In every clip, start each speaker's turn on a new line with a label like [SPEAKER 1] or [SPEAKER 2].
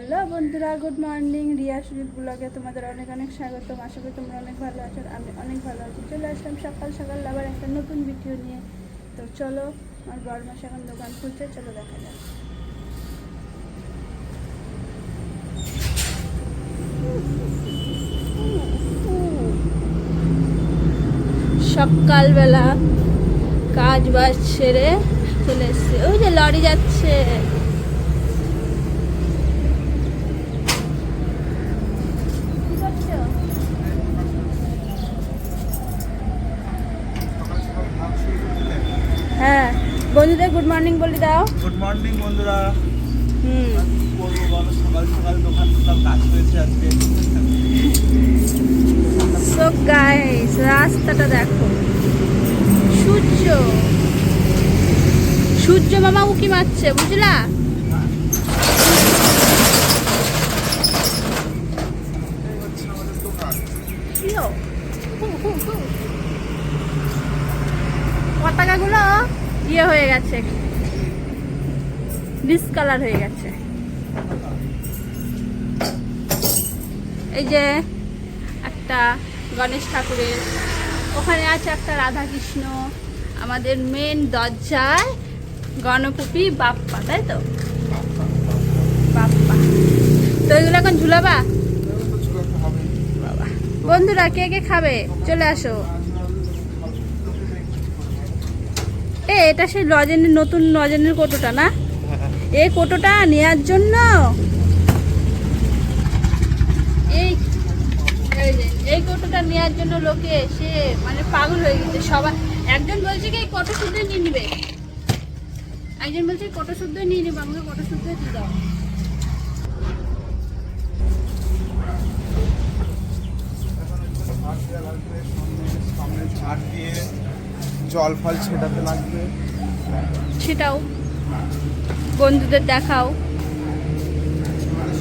[SPEAKER 1] Hello বন্ধুরা, good morning. Riya Sujit ব্লগে তোমাদের অনেক অনেক স্বাগতম। আশা করি তোমরা অনেক ভালো আছো, আমি অনেক ভালো আছি। চলে আসলাম সকাল সকাল আবার একটা নতুন ভিডিও নিয়ে। তো চলো, আমার বড় মাস এখন দোকান খুলছে, চলো দেখা যাক। সকালবেলা কাজ বাজ ছেড়ে চলে এসছে, ওই যে লরি যাচ্ছে। হ্যাঁ, বন্ধুদের গুড মর্নিং বলে দাও।
[SPEAKER 2] গুড মর্নিং বন্ধুরা। বলবো বলো, সকাল সকাল দোকান খুললাম, কাজ হয়েছে আজকে।
[SPEAKER 1] সো গাইস, রাস্তাটা দেখো, সূর্য সূর্য মামা উকি মারছে, বুঝলা? পতাকাগুলো ইয়ে হয়ে গেছে, ডিসকালার হয়ে গেছে। এই যে একটা গণেশ ঠাকুরের, ওখানে আছে একটা রাধা কৃষ্ণ, আমাদের মেন দরজায় গণপতি বাপ্পা, তাই তো? বাপ্পা তো এগুলো এখন ঝুলাবা? বাবা, বন্ধুরা কে কে খাবে চলে আসো। এটা সেই লজেনের, নতুন লজেনের কোটোটা না? এই কোটোটা নেওয়ার জন্য এই কোটোটা নেওয়ার জন্য লোকে এসে মানে পাগল হয়ে গেছে সবাই। একজন বলছে কি এই কোটো শুদ্ধ নিয়ে নিবে, একজন বলছে কোটো শুদ্ধ নিয়ে নিবে, আমাকে কোটো শুদ্ধ দিয়ে দাও।
[SPEAKER 2] সামনে ঝাড় দিয়ে জল ফল ছেটাতে লাগবে,
[SPEAKER 1] সেটাও বন্ধুদের দেখাও।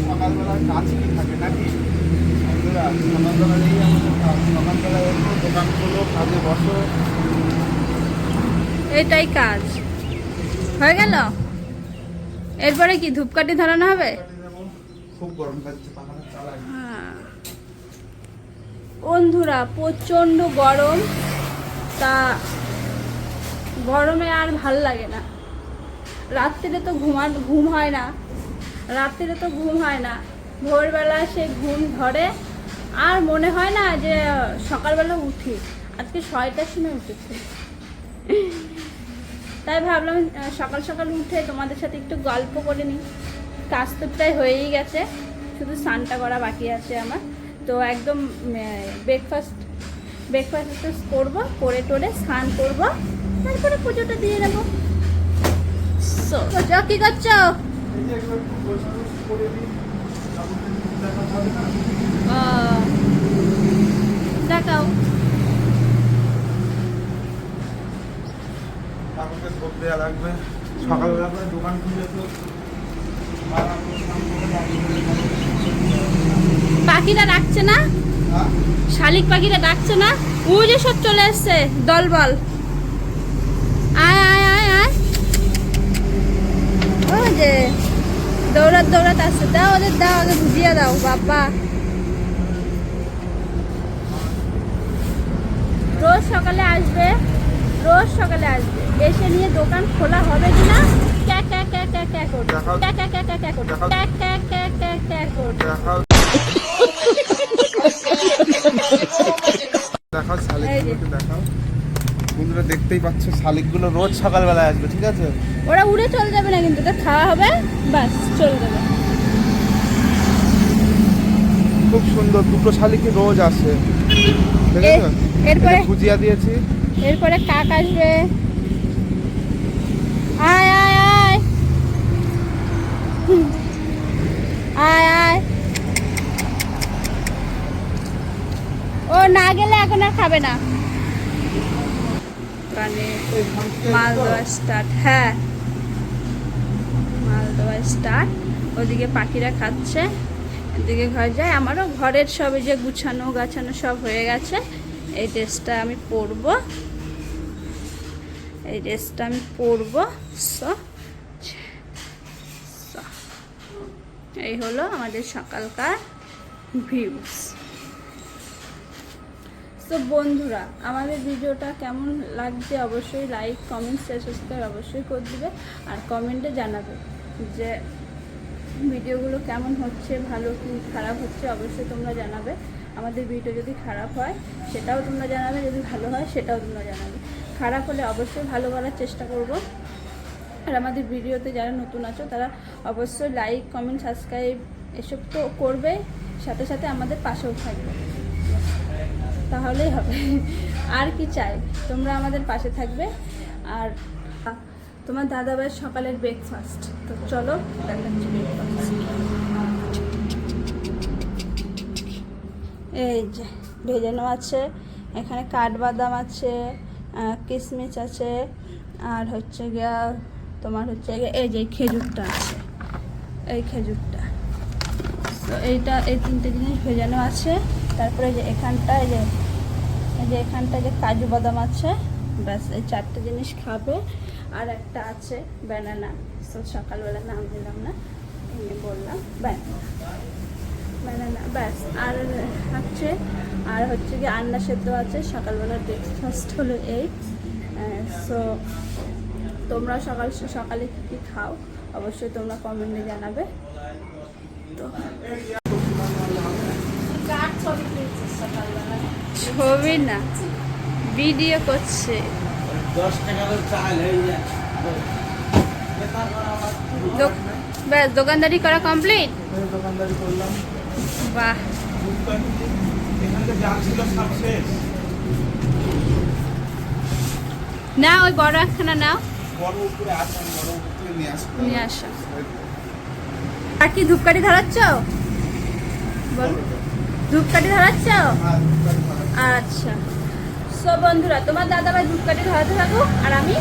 [SPEAKER 2] সকালবেলার কাজ কি থাকে নাকি বন্ধুরা? সকালবেলাতেই আমাদের কাজ, সকালবেলায় এসো, দোকান খোলো, কাজে বসো,
[SPEAKER 1] এটাই কাজ হয়ে গেল। এরপরে কি ধূপকাঠি ধরানো হবে?
[SPEAKER 2] খুব গরম লাগছে, পাখাটা চালাই।
[SPEAKER 1] বন্ধুরা প্রচণ্ড গরম, তা গরমে আর ভাল লাগে না। রাত্রিরে তো ঘুম হয় না, রাত্রিরে তো ঘুম হয় না, ভোরবেলা সে ঘুম ধরে আর মনে হয় না যে সকালবেলা উঠি। আজকে 6টার সময় উঠেছি, তাই ভাবলাম সকাল সকাল উঠে তোমাদের সাথে একটু গল্প করে নিই। কাজ তো প্রায় হয়েই গেছে, শুধু স্নানটা করা বাকি আছে আমার। তো একদম ব্রেকফাস্ট করবো, করে টোরে স্নান করবো, তারপরে পুজোটা দিয়ে নেবো। কি করছো? দেখাও।
[SPEAKER 2] ঠাকুরকে ধূপ দেওয়া লাগবে, সকালবেলা করে দোকান খুলে তো
[SPEAKER 1] পাখিরা ডাকছে না? শালিক পাখিরা ডাকছে না? ওই যে সব চলে এসছে দলবল। আয় আয় আয় আয়, ওই যে দৌড়াত আসছে। দাও ওদের, দাও ওদের ভুজিয়া দাও। বাবা, রোজ সকালে আসবে, রোজ সকালে আসবে, এসে নিয়ে দোকান খোলা হবে কিনা ক্যা ক্যা ক্যা ক্যা ক্যা করবে, ক্যা ক্যা ক্যা ক্যা ক্যা করবে, ক্যা ক্যা ক্যা ক্যা ক্যা করবে।
[SPEAKER 2] দেখাও শালিকগুলোকে, দেখাও বন্ধুরা। দেখতেই পাচ্ছ শালিকগুলো রোজ সকালবেলায় আসবে, ঠিক আছে?
[SPEAKER 1] ওরা উড়ে চলে যাবে না কিন্তু, ওটা খাওয়া হবে, বাস চলে যাবে।
[SPEAKER 2] খুব সুন্দর, দুটো শালিকই রোজ আসে, ঠিক আছে?
[SPEAKER 1] এরপরে
[SPEAKER 2] ভুজিয়া দিয়েছি,
[SPEAKER 1] এরপরে কাক আসবে। আয় আয় আয় আয় আয়। ও না গেলে এখন আর খাবে না। মাল দেওয়া স্টার্ট, হ্যাঁ মাল দেওয়া স্টার্ট। ওদিকে পাখিরা খাচ্ছে, এদিকে ঘর যায়। আমারও ঘরের সব এই যে গুছানো গাছানো সব হয়ে গেছে। এই ড্রেসটা আমি পরবো, এই ড্রেসটা আমি পরবো। এই হলো আমাদের সকালকার ভিউস। তো বন্ধুরা, আমাদের ভিডিওটা কেমন লাগছে অবশ্যই লাইক, কমেন্ট, শেয়ার, সাবস্ক্রাইব অবশ্যই করে দিবে। আর কমেন্টে জানাবে যে ভিডিওগুলো কেমন হচ্ছে, ভালো কি খারাপ হচ্ছে অবশ্যই তোমরা জানাবে। আমাদের ভিডিও যদি খারাপ হয় সেটাও তোমরা জানাবে, যদি ভালো হয় সেটাও তোমরা জানাবে। খারাপ হলে অবশ্যই ভালো করার চেষ্টা করব। আর আমাদের ভিডিওতে যারা নতুন আছো তারা অবশ্যই লাইক, কমেন্ট, সাবস্ক্রাইব এসব তো করবে, সাথে সাথে আমাদের পাশেও থাকবে, তাহলেই হবে। আর কি চাই, তোমরা আমাদের পাশে থাকবে। আর তোমার দাদাভাইয়ের সকালের ব্রেকফাস্ট, তো চলো দেখাচ্ছি ব্রেকফাস্ট। এই যে ভেজানো আছে, এখানে কাঠবাদাম আছে, কিশমিশ আছে, আর হচ্ছে গিয়া তোমার হচ্ছে এই যে খেজুরটা আছে, এই খেজুরটা। তো এইটা, এই তিনটে জিনিস ভেজানো আছে। তারপরে যে এখানটা এই যে এখানটা যে কাজু বাদাম আছে, ব্যাস এই চারটে জিনিস খাবে। আর একটা আছে ব্যানানা, তো সকালবেলা নাম দিলাম না, এমনি বললাম ব্যানানা ব্যাস। আর হচ্ছে কি আন্না সেদ্ধ আছে। সকালবেলার ব্রেকফাস্ট হলো এই। সো তোমরা সকালে কী খাও অবশ্যই তোমরা কমেন্টে জানাবে। তো ছবি না, ভিডিও করছে। ব্যাস দোকানদারি করা কমপ্লিট।
[SPEAKER 2] দোকানদারি করলাম।
[SPEAKER 1] বাহ, না ওই বড় একখানা নাও, নিয়ে আসো। আর কি ধূপকাঠি ধরাচ্ছ? বল, ধূপকাঠি ধরাচ্ছ? আচ্ছা। সো বন্ধুরা, তোমার দাদাভাই ধূপকাঠি ধরাতে থাকুক আর আমি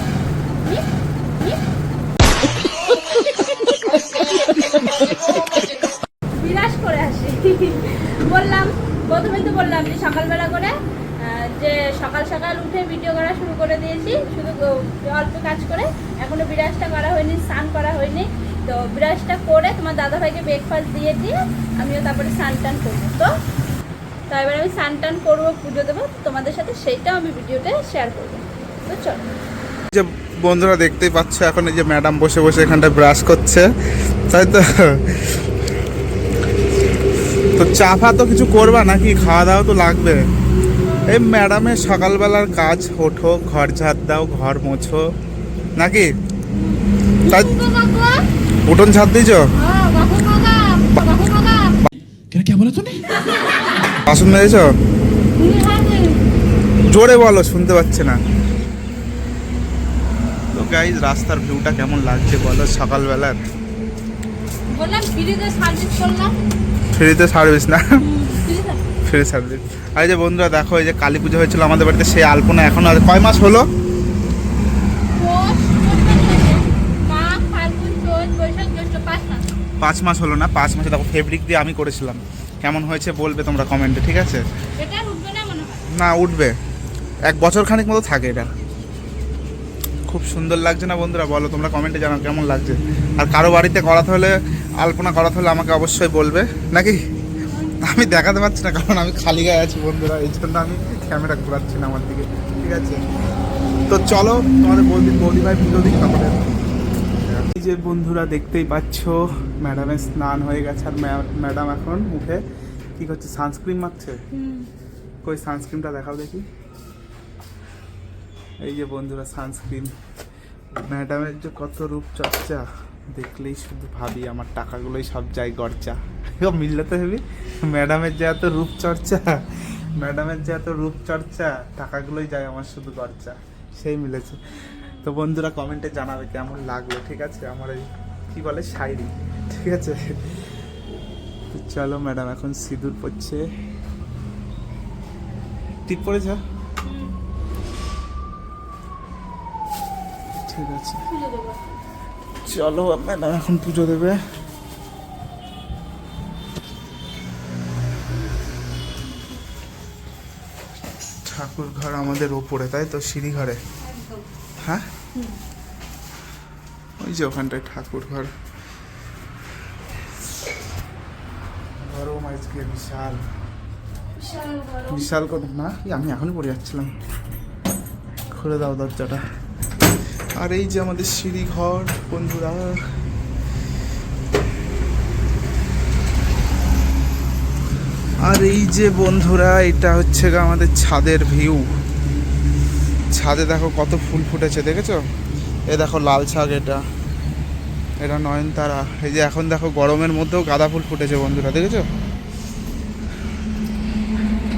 [SPEAKER 1] বিরাজ করে আসি। বললাম প্রথমেই তো বললাম যে সকালবেলা করে যে সকাল সকাল উঠে ভিডিও করা শুরু করে দিয়েছি, শুধু অল্প কাজ করে। এখনো বিরাজটা করা হয়নি, স্নান করা হয়নি। তো বিরাজটা করে তোমার দাদাভাইকে ব্রেকফাস্ট দিয়ে আমিও তারপরে স্নান টান করবো। তো এবার আমি স্নান টান করবো, পুজো দেবো তোমাদের সাথে, সেইটাও আমি ভিডিওতে শেয়ার করবো। তো চলো।
[SPEAKER 2] যে বন্ধুরা দেখতেই পাচ্ছ, এখন এই যে ম্যাডাম বসে বসে এখানটায় ব্রাশ করছে, তাই তো। তো চা ফা তো কিছু করবা নাকি? খাওয়া দাওয়া তো লাগবে। এই ম্যাডামের সকালবেলার কাজ, ওঠো, ঘর ঝাড় দাও, ঘর মোছো নাকি? তাই উঠোন ঝাড় দিয়েছ? বাসন মেরেছ? জোরে বলো, শুনতে পাচ্ছে না। তো গাইজ, রাস্তার ভিউটা কেমন লাগছে বলো সকালবেলার?
[SPEAKER 1] বললাম ফ্রিতে সার্ভিস করলাম।
[SPEAKER 2] ফ্রিতে সার্ভিস না, ফ্রি সার্ভিস। আর যে বন্ধুরা দেখো, এই যে কালী পুজো হয়েছিল আমাদের বাড়িতে, সেই আলপনা এখন আর কয় মাস হলো? 5 মাস হলো না? 5 মাসে দেখো ফেব্রিক দিয়ে আমি করেছিলাম। কেমন হয়েছে বলবে তোমরা কমেন্টে, ঠিক আছে? না, উঠবে, 1 বছর খানিক মতো থাকে এটা। খুব সুন্দর লাগছে না বন্ধুরা? বলো তোমরা কমেন্টে, জানাও কেমন লাগছে। আর কারো বাড়িতে করাতে হলে, আলপনা করাতে হলে আমাকে অবশ্যই বলবে নাকি? আমি দেখাতে পারছি না কারণ আমি খালি গায়ে আছি বন্ধুরা, এই জন্য আমি ক্যামেরা ঘোরাচ্ছি না আমার দিকে, ঠিক আছে? তো চলো তোমাদের বৌদি ভাই পুজো দিই তারপরে। এই যে বন্ধুরা দেখতেই পাচ্ছ, ম্যাডামের স্নান হয়ে গেছে। আর ম্যাডাম এখন মুখে কি করছে? সানস্ক্রিন মাখছে। কই সানস্ক্রিনটা দেখাও দেখি। এই যে বন্ধুরা সানস্ক্রিন। ম্যাডামের যে কত রূপচর্চা, দেখলেই শুধু ভাবি আমার টাকাগুলোই সব যায় গরচা। মিললে তো হেবি। ম্যাডামের যে এত রূপচর্চা, টাকাগুলোই যায় আমার শুধু গরচা, সেই মিলেছে। তো বন্ধুরা কমেন্টে জানাবে কেমন লাগলো, ঠিক আছে? আমার এই কি বলে শায়রি, ঠিক আছে? চলো, ম্যাডাম এখন সিঁদুর পড়ছে। টিপ পড়েছ? ঠিক আছে, চলো ম্যাডাম এখন পুজো দেবে। ঠাকুর ঘর আমাদের ওপরে, তাই তো? সিঁড়ি ঘরে? হ্যাঁ, ওই যে ওখানটায় ঠাকুর ঘর। গরম আজকে, বিশাল
[SPEAKER 1] বিশাল গরম।
[SPEAKER 2] বিশাল গরম। না আমি এখনই পড়ে যাচ্ছিলাম। খুলে দাও দরজাটা। আর এই যে আমাদের সিঁড়ি ঘর বন্ধুরা। আর এই যে বন্ধুরা, এটা হচ্ছে গা আমাদের ছাদের ভিউ। ছাদে দেখো কত ফুল ফুটেছে, দেখেছো? এ দেখো লাল শাক, এটা নয়নতারা। এই যে এখন দেখো গরমের মধ্যেও গাঁদা ফুল ফুটেছে বন্ধুরা, দেখেছো?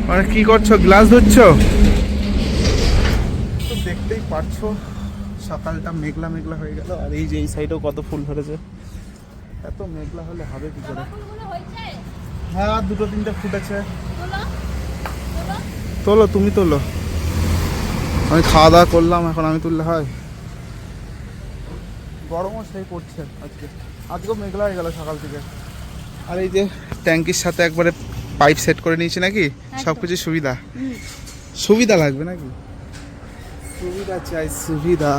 [SPEAKER 2] মানে কি করছো, গ্লাস ধরছো? তো দেখতেই পারছো সকালটা মেঘলা মেঘলা হয়ে গেল। আর এই যে এই সাইডেও কত ফুল ধরেছে। এত মেঘলা হলে হবে কি করে? হ্যাঁ, দুটো তিনটে ফুটেছে। তোলো, তুমি তোলো। আমি খাওয়া দাওয়া করলাম, এখন আমি তুললে হয়? গরমও সেই পড়ছে আজকেও মেঘলা হয়ে গেল সকাল থেকে। আর এই যে ট্যাঙ্কির সাথে একবারে পাইপ সেট করে নিয়েছি নাকি, সব কিছু সুবিধা। সুবিধা লাগবে নাকি? সুবিধা চাই, সুবিধা।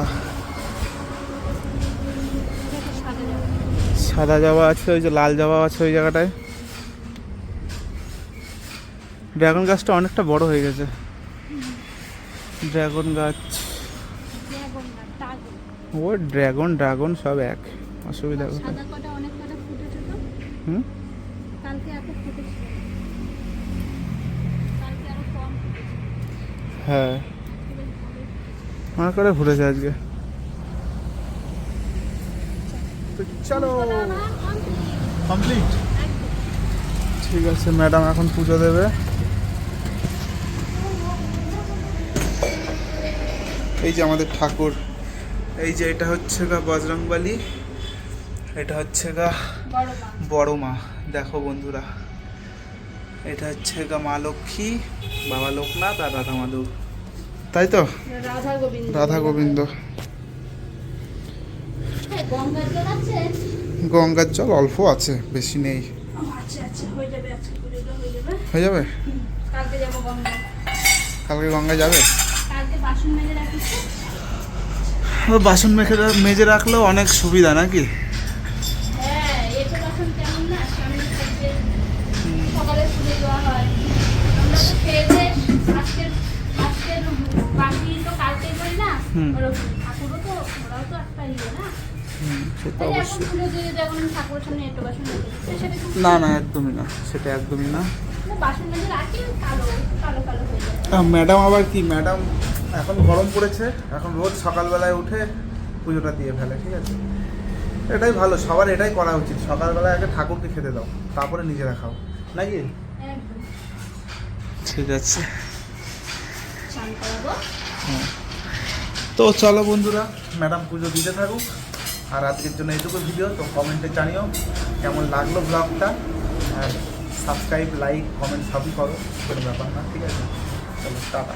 [SPEAKER 2] সাদা জবা আছে, ওই যে লাল জবা আছে ওই জায়গাটায়। ড্রাগন গাছটা অনেকটা বড় হয়ে গেছে। ড্রাগন গাছ, ও ড্রাগন সব এক, অসুবিধা কোথায়? হুম, হ্যাঁ মনে করে ঘুরেছে আজকে। তো চলো, কমপ্লিট। ঠিক আছে, ম্যাডাম এখন পুজো দেবে। এই যে আমাদের ঠাকুর, এই যে এটা হচ্ছে গা বজরংবলী, এটা হচ্ছে গা বড় মা। দেখো বন্ধুরা, এটা হচ্ছে গা মা লক্ষ্মী, বাবা লোকনাথ আর রাধা মাধব, তাই তো? রাধা গোবিন্দ। গঙ্গার জল অল্প আছে, বেশি নেই। হয়ে যাবে? কালকে গঙ্গায় যাবে? বাসন মেজে রাখলেও অনেক সুবিধা নাকি? না না, একদমই না, সেটা একদমই না। ম্যাডাম আবার কি, ম্যাডাম এখন গরম পড়েছে, এখন রোজ সকালবেলায় উঠে পুজোটা দিয়ে ফেলে, ঠিক আছে? এটাই ভালো, সবার এটাই করা উচিত। সকালবেলায় আগে ঠাকুরকে খেতে দাও, তারপরে নিজেরা খাও, নাকি? ঠিক আছে, তো চলো বন্ধুরা, ম্যাডাম পুজো দিতে থাকুক। আর আজকের জন্য এইটুকু ভিডিও। তো কমেন্টে জানিও কেমন লাগলো ব্লগটা। আর সাবস্ক্রাইব, লাইক, কমেন্ট সবই করো, কোনো ব্যাপার না, ঠিক আছে? চলো টাটা।